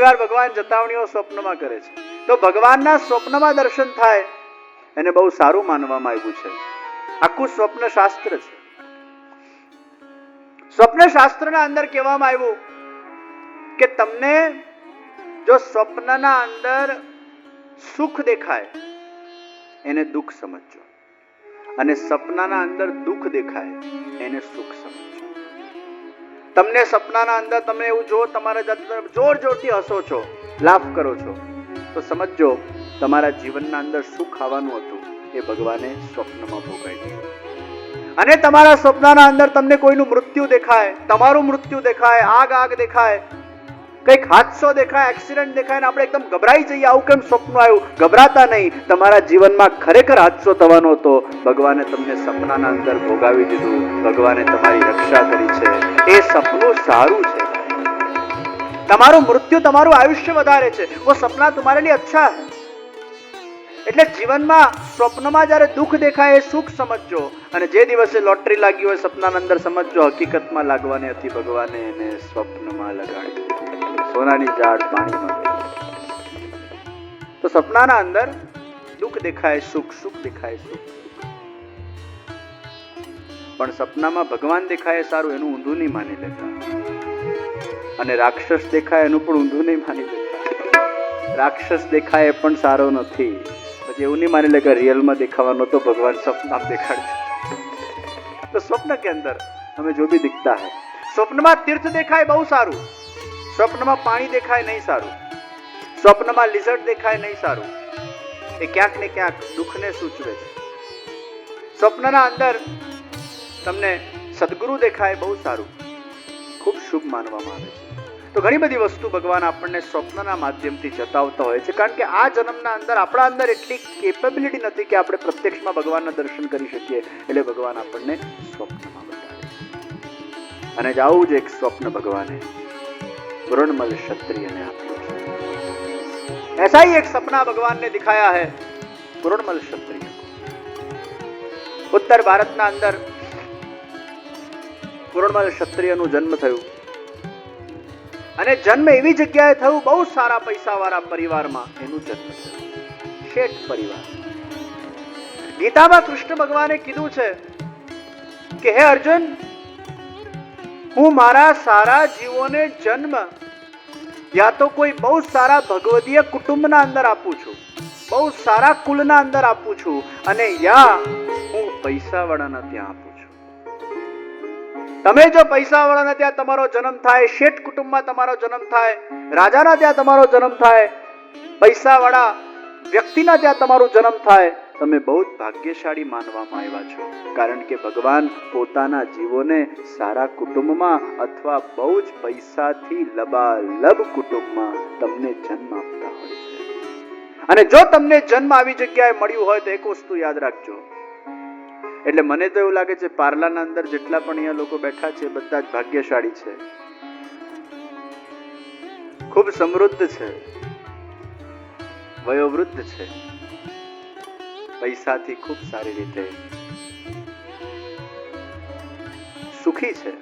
ઘણીવાર ભગવાન જતાવણીઓ સ્વપ્નમાં કરે છે. તો ભગવાનના સ્વપ્નમાં દર્શન થાય એને બહુ સારું માનવામાં આવ્યું છે. આખું સ્વપ્ન શાસ્ત્ર છે. સ્વપ્ન શાસ્ત્રના અંદર કહેવામાં આવ્યું કે તમને જો સ્વપ્નના અંદર સુખ દેખાય એને દુઃખ સમજજો, અને સપનાના અંદર દુઃખ દેખાય એને સુખ સમજજો. તમને સપનાના અંદર તમે એવું જો તમારા જાત જોર જોરથી હસો છો, લાફ કરો છો, તો સમજજો તમારા જીવનના અંદર સુખ આવવાનું હતું એ ભગવાને સ્વપ્નમાં ભોગાવી દીધું. અને તમારા સ્વપ્નના અંદર તમને કોઈનું મૃત્યુ દેખાય, તમારું મૃત્યુ દેખાય, આગ દેખાય, કંઈક હાદસો દેખાય, એક્સિડન્ટ દેખાય ને આપણે એકદમ ગભરાઈ જઈએ, આવું કેમ સ્વપ્ન આવ્યું? ગભરાતા નહીં. તમારા જીવનમાં ખરેખર હાદસો થવાનો હતો, ભગવાને તમને સપનાના અંદર ભોગાવી દીધું, ભગવાને તમારી રક્ષા કરી છે. એ સપનું સારું છે. તમારું મૃત્યુ તમારું આયુષ્ય વધારે છે. वो सपना तुम्हारे लिए अच्छा है. એટલે જીવનમાં સ્વપ્નમાં જ્યારે દુઃખ દેખાય એ સુખ સમજજો, અને જે દિવસે લોટરી લાગી હોય સપનાના અંદર સમજજો હકીકતમાં લાગવાની હતી, ભગવાને એને સ્વપ્નમાં લગાડી. સોનાની ઝાડ પાણીમાં. તો સપનાના અંદર દુઃખ દેખાય સુખ, સુખ દેખાય સુખ. પણ સપનામાં ભગવાન દેખાય સારું એનું ઊંધું નહીં માની લેતા, અને રાક્ષસ દેખાય એનું પણ ઊંધું નહીં માની લેતા. રાક્ષસ દેખાય એ પણ સારો નથી. પછી એવું નહીં માની લે કે રિયલમાં દેખાવાનો તો ભગવાન સપનામાં દેખાડે. તો સ્વપ્ન કે અંદર હमें जो भी दिखता है, સ્વપ્નમાં તીર્થ દેખાય બહુ સારું, સ્વપ્નમાં પાણી દેખાય નહીં સારું, સ્વપ્નમાં લિઝર્ડ દેખાય નહીં સારું. એ ક્યાંક ને ક્યાંક દુઃખને સૂચવે છે. સ્વપ્નના અંદર તમને સદગુરુ દેખાય બહુ સારું, ખૂબ શુભ માનવામાં આવે છે. તો ઘણી બધી વસ્તુ ભગવાન આપણને સ્વપ્નના માધ્યમથી જતાવતા હોય છે, કારણ કે આ જન્મના અંદર આપણા અંદર એટલી કેપેબિલિટી નથી કે આપણે પ્રત્યક્ષમાં ભગવાનના દર્શન કરી શકીએ. એટલે ભગવાન આપણને સ્વપ્નમાં બતાવે છે. અને આવું જ એક સ્વપ્ન ભગવાને પુરણમલ क्षत्रिय ने आप्યું છે. ऐसा ही एक सपना भगवान ने दिखाया है पुरणमल क्षत्रिय को. उत्तर भारतના અંદર પુરણમલ ક્ષત્રિયનું જન્મ થયું, અને જન્મ એવી જગ્યાએ થયું બહુ સારા પૈસાવાળા પરિવારમાં એનું જન્મ થયું, શેઠ પરિવાર. ગીતામાં કૃષ્ણ ભગવાને કીધું છે કે હે અર્જુન, હું મારા સારા જીવોને જન્મ યા તો કોઈ બહુ સારા ભગવદીય કુટુંબના અંદર આપું છું, બહુ સારા કુલના અંદર આપું છું, અને યા હું પૈસાવાળાના ત્યાં આપું છું. તમે જો પૈસાવાળાના ત્યાં તમારો જન્મ થાય, શેઠ કુટુંબમાં તમારો જન્મ થાય, રાજાના ત્યાં તમારો જન્મ થાય, પૈસાવાળા વ્યક્તિના ત્યાં તમારો જન્મ થાય, તમે બહુ જ ભાગ્યશાળી માનવામાં આવ્યા છો. કારણ કે ભગવાન પોતાના જીવોને સારા કુટુંબમાં અથવા બહુ જ પૈસાથી લબાલબ કુટુંબમાં તમને જન્મ આપતા હોય છે. અને જો તમને જન્મ આવી જગ્યાએ મળ્યું હોય તો એક વસ્તુ યાદ રાખજો. એટલે મને તો એવું લાગે છે પાર્લાના અંદર જેટલા પણ અહીંયા લોકો બેઠા છે બધા જ ભાગ્યશાળી છે, ખૂબ સમૃદ્ધ છે, વયોવૃદ્ધ છે, પૈસાથી ખૂબ સારી રીતે સુખી છે.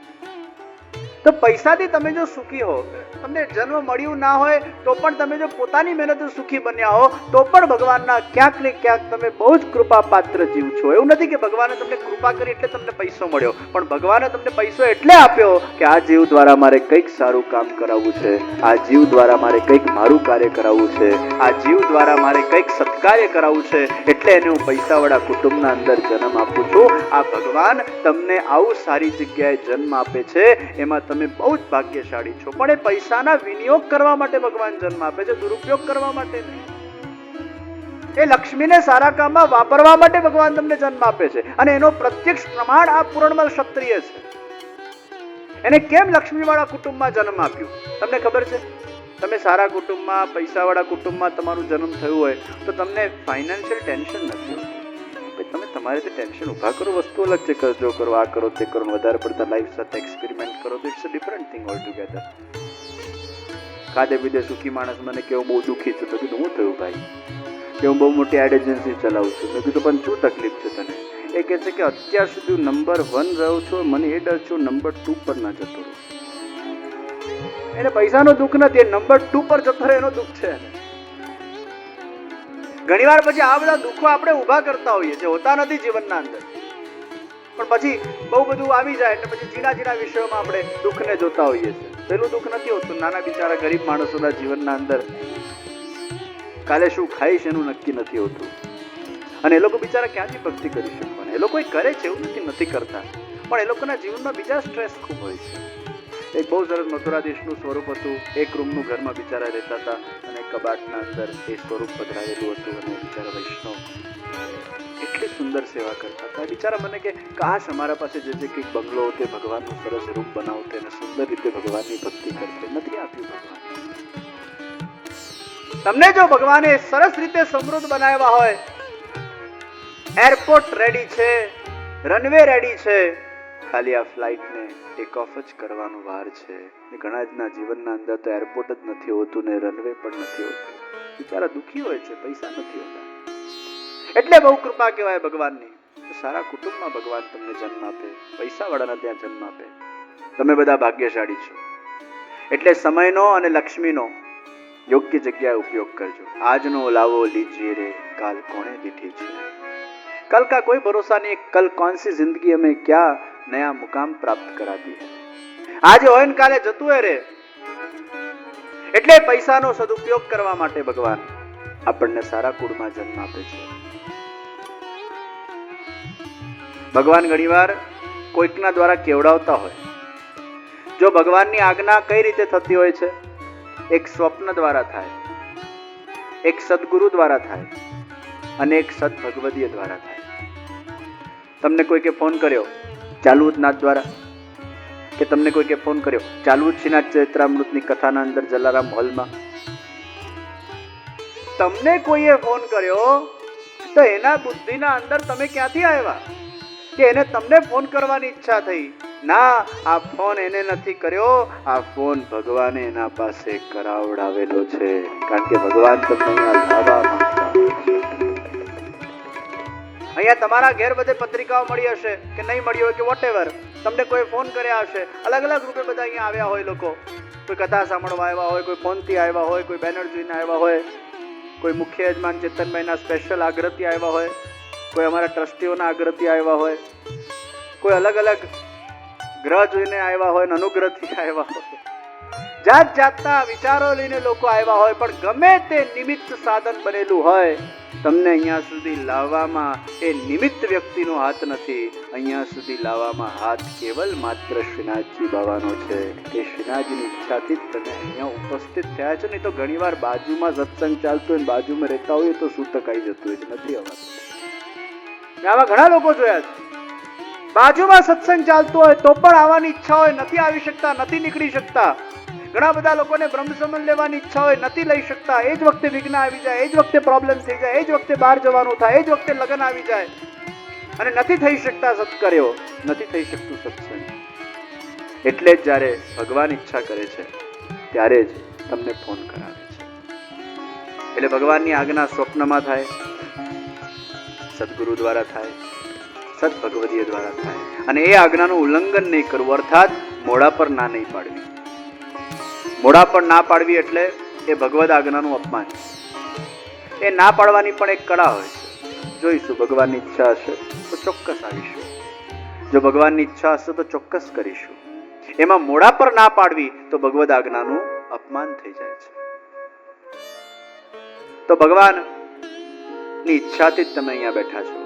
તો પૈસાથી તમે જો સુખી હો, તમને જન્મ મળ્યું ના હોય તો પણ તમે જો પોતાની મહેનતે સુખી બન્યા હો તો પણ ભગવાનના ક્યાંક ને ક્યાંક તમે બહુ જ કૃપા પાત્ર જીવ છો. એવું નથી કે ભગવાને તમને કૃપા કરી એટલે તમને પૈસો મળ્યો, પણ ભગવાને તમને પૈસો એટલે આપ્યો કે આ જીવ દ્વારા મારે કંઈક સારું કામ કરાવવું છે, આ જીવ દ્વારા મારે કંઈક મારું કાર્ય કરાવવું છે, આ જીવ દ્વારા મારે કંઈક સત્કાર્ય કરાવવું છે, એટલે એને હું પૈસાવાળા કુટુંબના અંદર જન્મ આપું છું. આ ભગવાન તમને આવું સારી જગ્યાએ જન્મ આપે છે, એમાં તમે બહુ જ ભાગ્યશાળી છો. પણ એ પૈસાના વિનિયોગ કરવા માટે ભગવાન જન્મ આપે છે, દુરુપયોગ કરવા માટે નહીં. એ લક્ષ્મીને સારા કામમાં વાપરવા માટે ભગવાન તમને જન્મ આપે છે. અને એનો પ્રત્યક્ષ પ્રમાણ આ પુરણમલ ક્ષત્રિય છે. એને કેમ લક્ષ્મીવાળા કુટુંબમાં જન્મ આપ્યું તમને ખબર છે? તમે સારા કુટુંબમાં, પૈસાવાળા કુટુંબમાં તમારું જન્મ થયું હોય તો તમને ફાઇનાન્શિયલ ટેન્શન નથી હોતું. તમે તમારે તે ટેન્શન ઉભા કરો, વસ્તુ અલગ છે, કરજો કરો, આ કરો તે કરો, વધારે પડતા લાઈફ સાથે એક્સપેરિમેન્ટ કરો તો it's a different thing altogether. ખાધે પીધે સુખી માણસ મને કે હું બહુ દુઃખી છું. મેં કીધું હું થયું ભાઈ? કે હું બહુ મોટી એડ એજન્સી ચલાવું છું. મેં કીધું પણ શું તકલીફ છે તને? એ કહે છે કે અત્યાર સુધી નંબર 1 રહ્યો છું, મને એ ડર છું નંબર 2 પર ના જતો રહું. એને પૈસાનું દુઃખ નથી, નંબર 2 પર જતો રહે એનો દુઃખ છે. ઘણીવાર પછી આ બધા દુઃખો આપણે ઊભા કરતા હોઈએ છીએ, હોતા નથી જીવનના અંદર, પણ પછી બહુ બધું આવી જાય એટલે પછી ઝીણા ઝીણા વિષયોમાં આપણે દુઃખને જોતા હોઈએ છીએ. પેલું દુઃખ નથી હોતું. નાના બિચારા ગરીબ માણસોના જીવનના અંદર કાલે શું ખાઈશ એનું નક્કી નથી હોતું, અને એ લોકો બિચારા ક્યાંથી ભક્તિ કરી શકવાના. એ લોકો કરે છે, એવું નથી કરતા, પણ એ લોકોના જીવનમાં બીજા સ્ટ્રેસ ખૂબ હોય છે. એક બહુ સરસ મથુરાધીશનું સ્વરૂપ હતું. એક રૂમનું ઘરમાં બિચારા રહેતા હતા અને કબાટના અંદર એ સ્વરૂપ પધરાવેલું હતું, અને બિચારા વૈષ્ણવ એટલી સુંદર સેવા કરતા હતા. બિચારા મને કે કાશ અમારા પાસે જે કંઈક બંગલો હોતે, ભગવાનનું સરસ રૂપ બનાવતે અને સુંદર રીતે ભગવાનની ભક્તિ કરતે. નથી આપ્યું ભગવાન. તમને જો ભગવાને સરસ રીતે સમૃદ્ધ બનાવ્યા હોય, એરપોર્ટ રેડી છે, રનવે રેડી છે, ખાલી આ ફ્લાઇટને ટેક ઓફ જ કરવાનું વાર છે. ઘણા જના જીવનના અંદર તો એરપોર્ટ જ નથી હોતું ને રનવે પણ નથી હોતું. બિચારા દુઃખી હોય છે, પૈસા નથી હોતા. એટલે બહુ કૃપા કહેવાય ભગવાનની. સારા કુટુંબમાં ભગવાન તમને જન્મ આપે, પૈસા વાળાના ત્યાં જન્મ આપે. તમે બધા ભાગ્યશાળી છો. એટલે સમયનો અને લક્ષ્મીનો યોગ્ય જગ્યાએ ઉપયોગ કરજો. આજનો લાવો લીજીએ રે, કાલ કોણે દીઠી છે. कल का कोई भरोसा नहीं, कल कौन सी जिंदगी हमें क्या नया मुकाम प्राप्त कराती है. આજે હોય ને કાલે જતું રે. એટલે પૈસાનો સદુપયોગ કરવા માટે ભગવાન આપણને સારા કુળમાં જન્મ આપે છે. ભગવાન ઘણીવાર કોઈકના દ્વારા કેવડાવતા હોય. જો ભગવાનની આજ્ઞા કઈ રીતે થતી હોય છે? એક સ્વપ્ન દ્વારા થાય, એક સદગુરુ દ્વારા થાય, અને એક સદભગવદીય દ્વારા થાય. તમને કોઈકે ફોન કર્યો ચાલુનાથ દ્વારા, કે તમને કોઈકે ફોન કર્યો ચાલુ શ્રીનાથ ચૈત્રામૃતની કથાના અંદર જલારામ હોલમાં, તમને કોઈએ ફોન કર્યો તો એના બુદ્ધિના અંદર તમે ક્યાંથી આવ્યા કે એને તમને ફોન કરવાની ઈચ્છા થઈ? ના, આ ફોન એને નથી કર્યો, આ ફોન ભગવાને એના પાસે કરાવડાવેલો છે. કારણ કે ભગવાન તમને લાવવા માંગતા છે. અહીંયા તમારા ઘેર બધે પત્રિકાઓ મળી હશે કે નહીં મળી હોય કે વોટેવર, તમને કોઈ ફોન કર્યા હશે, અલગ અલગ રૂપે બધા અહીંયા આવ્યા હોય લોકો. કોઈ કથા સાંભળવા આવ્યા હોય, કોઈ ફોનથી આવ્યા હોય, કોઈ બેનર જોઈને આવ્યા હોય, કોઈ મુખ્ય યજમાન ચેતનભાઈના સ્પેશિયલ આગ્રહથી આવ્યા હોય, કોઈ અમારા ટ્રસ્ટીઓના આગ્રહથી આવ્યા હોય, કોઈ અલગ અલગ ગ્રહ જોઈને આવ્યા હોય, અનુગ્રહથી આવ્યા હોય, જાત જાતના વિચારો લઈને લોકો આવ્યા હોય. પણ ગમે તે નિમિત્ત સાધન બનેલું હોય, તમને અહીંયા સુધી લાવવામાં એ નિમિત્ત વ્યક્તિનો હાથ નથી, અહીંયા સુધી લાવવામાં હાથ કેવલ માત્ર શ્રીનાથજી બાવાનો છે. એ શ્રીનાથજીની ઈચ્છાથી જ તમે અહીંયા ઉપસ્થિત થયા છો. નહીં તો ઘણીવાર બાજુમાં સત્સંગ ચાલતો હોય, બાજુમાં રહેતા હોય તો શું ટકાઈ જતું હોય, નથી આવતું. આવા ઘણા લોકો જોયા છે. બાજુમાં સત્સંગ ચાલતો હોય તો પણ આવવાની ઈચ્છા હોય, નથી આવી શકતા, નથી નીકળી શકતા. ઘણા બધા લોકોને બ્રહ્મસમન લેવાની ઈચ્છા હોય, નથી લઈ શકતા. એ જ વખતે વિઘ્ન આવી જાય, એ જ વખતે પ્રોબ્લેમ થઈ જાય, એ જ વખતે બહાર જવાનું થાય, એ જ વખતે લગ્ન આવી જાય, અને નથી થઈ શકતા સત્કર્યો, નથી થઈ શકતું સત્સંગ. એટલે જ જ્યારે ભગવાન ઈચ્છા કરે છે ત્યારે જ તમને ફોન કરાવે છે. એટલે ભગવાનની આજ્ઞા સ્વપ્નમાં થાય, સદગુરુ દ્વારા થાય, સદભગવદીય દ્વારા થાય, અને એ આજ્ઞાનું ઉલ્લંઘન નહીં કરવું, અર્થાત મોઢા પર ના નહીં પાડવી. મોઢા પર ના પાડવી એટલે એ ભગવદ આજ્ઞાનું અપમાન. એ ના પાડવાની પણ એક કળા હોય છે. જોઈશું, ભગવાનની ઈચ્છા હશે તો ચોક્કસ આવીશું, જો ભગવાનની ઈચ્છા હશે તો ચોક્કસ કરીશું. એમાં મોઢા પર ના પાડવી તો ભગવદ આજ્ઞાનું અપમાન થઈ જાય છે. તો ભગવાનની ઈચ્છાથી જ તમે અહીંયા બેઠા છો.